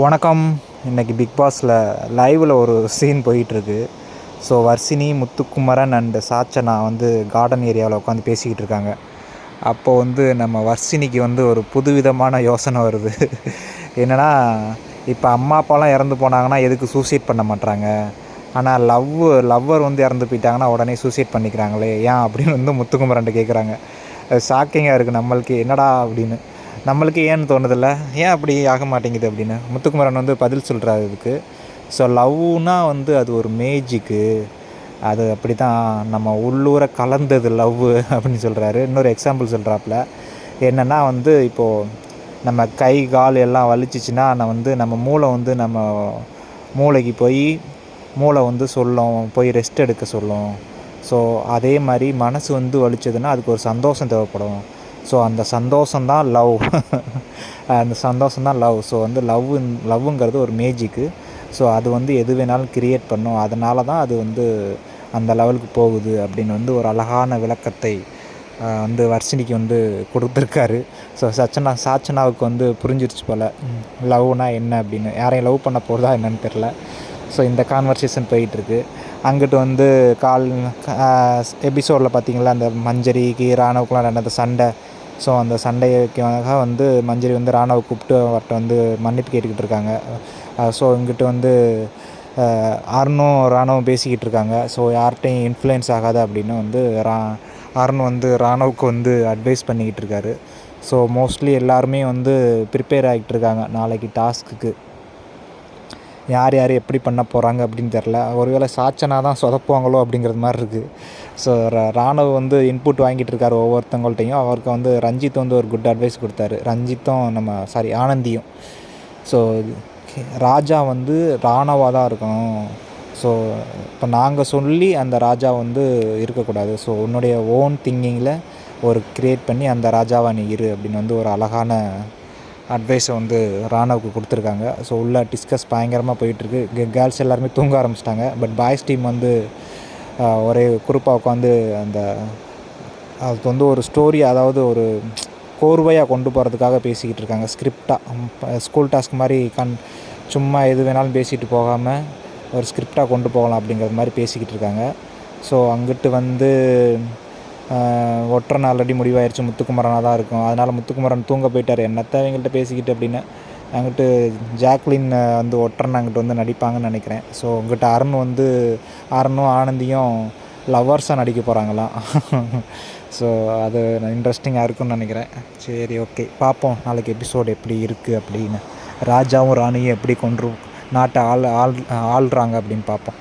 வணக்கம். இன்றைக்கி பிக் பாஸில் லைவில் ஒரு சீன் போயிட்டுருக்கு. ஸோ வர்ஷினி, முத்துக்குமரன் அண்டு சாச்சனா வந்து கார்டன் ஏரியாவில் உட்காந்து பேசிக்கிட்டு இருக்காங்க. அப்போது வந்து நம்ம வர்ஷினிக்கு வந்து ஒரு புதுவிதமான யோசனை வருது. என்னென்னா, இப்போ அம்மா அப்பாலாம் இறந்து போனாங்கன்னா எதுக்கு சூசைட் பண்ண மாட்றாங்க, ஆனால் லவ்வர் வந்து இறந்து போயிட்டாங்கன்னா உடனே சூசைட் பண்ணிக்கிறாங்களே ஏன் அப்படின்னு வந்து முத்துக்குமரன்ட்ட கேட்குறாங்க. ஷாக்கிங்காக இருக்குது நம்மளுக்கு, என்னடா அப்படின்னு. நம்மளுக்கு ஏன்னு தோணுதில்ல, ஏன் அப்படி ஆக மாட்டேங்குது அப்படின்னு. முத்துக்குமரன் வந்து பதில் சொல்கிறாரு இதுக்கு. ஸோ லவ்னா வந்து அது ஒரு மேஜிக்கு, அது அப்படி தான் நம்ம உள்ளூர கலந்தது லவ்வு அப்படின்னு சொல்கிறாரு. இன்னொரு எக்ஸாம்பிள் சொல்கிறாப்புல. என்னென்னா வந்து இப்போது நம்ம கை கால் எல்லாம் வலிச்சிச்சின்னா நம்ம மூளை வந்து நம்ம மூளைக்கு போய் மூளை வந்து போய் ரெஸ்ட் எடுக்க சொல்லும். ஸோ அதே மாதிரி மனசு வந்து வலிச்சதுன்னா அதுக்கு ஒரு சந்தோஷம் தேவைப்படும். ஸோ அந்த சந்தோஷந்தான் லவ். அந்த சந்தோஷந்தான் லவ். ஸோ வந்து லவ்வுங்கிறது ஒரு மேஜிக்கு. ஸோ அது வந்து எது வேணாலும் கிரியேட் பண்ணும். அதனால தான் அது வந்து அந்த லெவலுக்கு போகுது அப்படின்னு வந்து ஒரு அழகான விளக்கத்தை வந்து வர்ஷினிக்கு வந்து கொடுத்துருக்காரு. ஸோ சாச்சனாவுக்கு வந்து புரிஞ்சிருச்சு போல் லவ்னால் என்ன அப்படின்னு. யாரையும் லவ் பண்ண போகிறதா என்னன்னு தெரில. ஸோ இந்த கான்வர்சேஷன் போயிட்டுருக்கு. அங்கிட்டு வந்து எபிசோடில் பார்த்திங்களா, அந்த மஞ்சரிக்கு ராணவுக்குலாம் நடந்த சண்டை. ஸோ அந்த சண்டைக்காக வந்து மஞ்சரி வந்து ராணவை கூப்பிட்டு அவர்கிட்ட வந்து மன்னிப்பு கேட்டுக்கிட்டு இருக்காங்க. ஸோ இங்கிட்டு வந்து ராணுவும் பேசிக்கிட்டு இருக்காங்க. ஸோ யார்கிட்டையும் இன்ஃப்ளூயன்ஸ் ஆகாது அப்படின்னு வந்து அருண் வந்து ராணுவுக்கு வந்து அட்வைஸ் பண்ணிக்கிட்டு இருக்காரு. ஸோ மோஸ்ட்லி எல்லாருமே வந்து ப்ரிப்பேர் ஆகிட்டு இருக்காங்க நாளைக்கு டாஸ்க்குக்கு. யார் எப்படி பண்ண போகிறாங்க அப்படின்னு தெரில. ஒருவேளை சாச்சனா தான் சொதப்புவாங்களோ அப்படிங்கிறது மாதிரி இருக்குது. ஸோ ராணுவ வந்து இன்புட் வாங்கிட்டு இருக்காரு ஒவ்வொருத்தவங்கள்ட்டையும். அவருக்கு வந்து ரஞ்சித் வந்து ஒரு குட் அட்வைஸ் கொடுத்தாரு. ஆனந்தியும். ஸோ ராஜா வந்து ராணவாக தான் இருக்கணும். ஸோ இப்போ நாங்கள் சொல்லி அந்த ராஜா வந்து இருக்கக்கூடாது. ஸோ உன்னுடைய ஓன் திங்கிங்கில் ஒரு க்ரியேட் பண்ணி அந்த ராஜாவை நீ இரு அப்படின்னு வந்து ஒரு அழகான அட்வைஸை வந்து ராணவுக்கு கொடுத்துருக்காங்க. ஸோ உள்ள டிஸ்கஸ் பயங்கரமாக போயிட்டுருக்கு. கேர்ள்ஸ் எல்லாருமே தூங்க ஆரம்பிச்சிட்டாங்க. பட் பாய்ஸ் டீம் வந்து ஒரே குரூப்பாக உட்காந்து அதுக்கு வந்து ஒரு ஸ்டோரி, அதாவது ஒரு கோர்வையாக கொண்டு போகிறதுக்காக பேசிக்கிட்டு இருக்காங்க. ஸ்கிரிப்டாக ஸ்கூல் டாஸ்க் மாதிரி சும்மா எது வேணாலும் பேசிகிட்டு போகாமல் ஒரு ஸ்கிரிப்டாக கொண்டு போகலாம் அப்படிங்கிற மாதிரி பேசிக்கிட்டு இருக்காங்க. ஸோ அங்கிட்டு வந்து ஒற்றன் ஆல்ரெடி முடிவாயிருச்சு, முத்துக்குமரனாக தான் இருக்கும். அதனால் முத்துக்குமரன் தூங்க போயிட்டார். என்னத்தை அவங்கள்ட்ட பேசிக்கிட்டு அப்படின்னு. அங்கிட்டு ஜாக்லின் வந்து ஒற்றன் அங்கிட்டு வந்து நடிப்பாங்கன்னு நினைக்கிறேன். ஸோ அங்கிட்ட அருணும் ஆனந்தியும் லவ்வர்ஸாக நடிக்க போகிறாங்களாம். ஸோ அது இன்ட்ரெஸ்டிங்காக இருக்குன்னு நினைக்கிறேன். சரி, ஓகே, பார்ப்போம் நாளைக்கு எபிசோடு எப்படி இருக்குது அப்படின்னு. ராஜாவும் ராணியும் எப்படி நாட்டை ஆள்றாங்க அப்படின்னு பார்ப்போம்.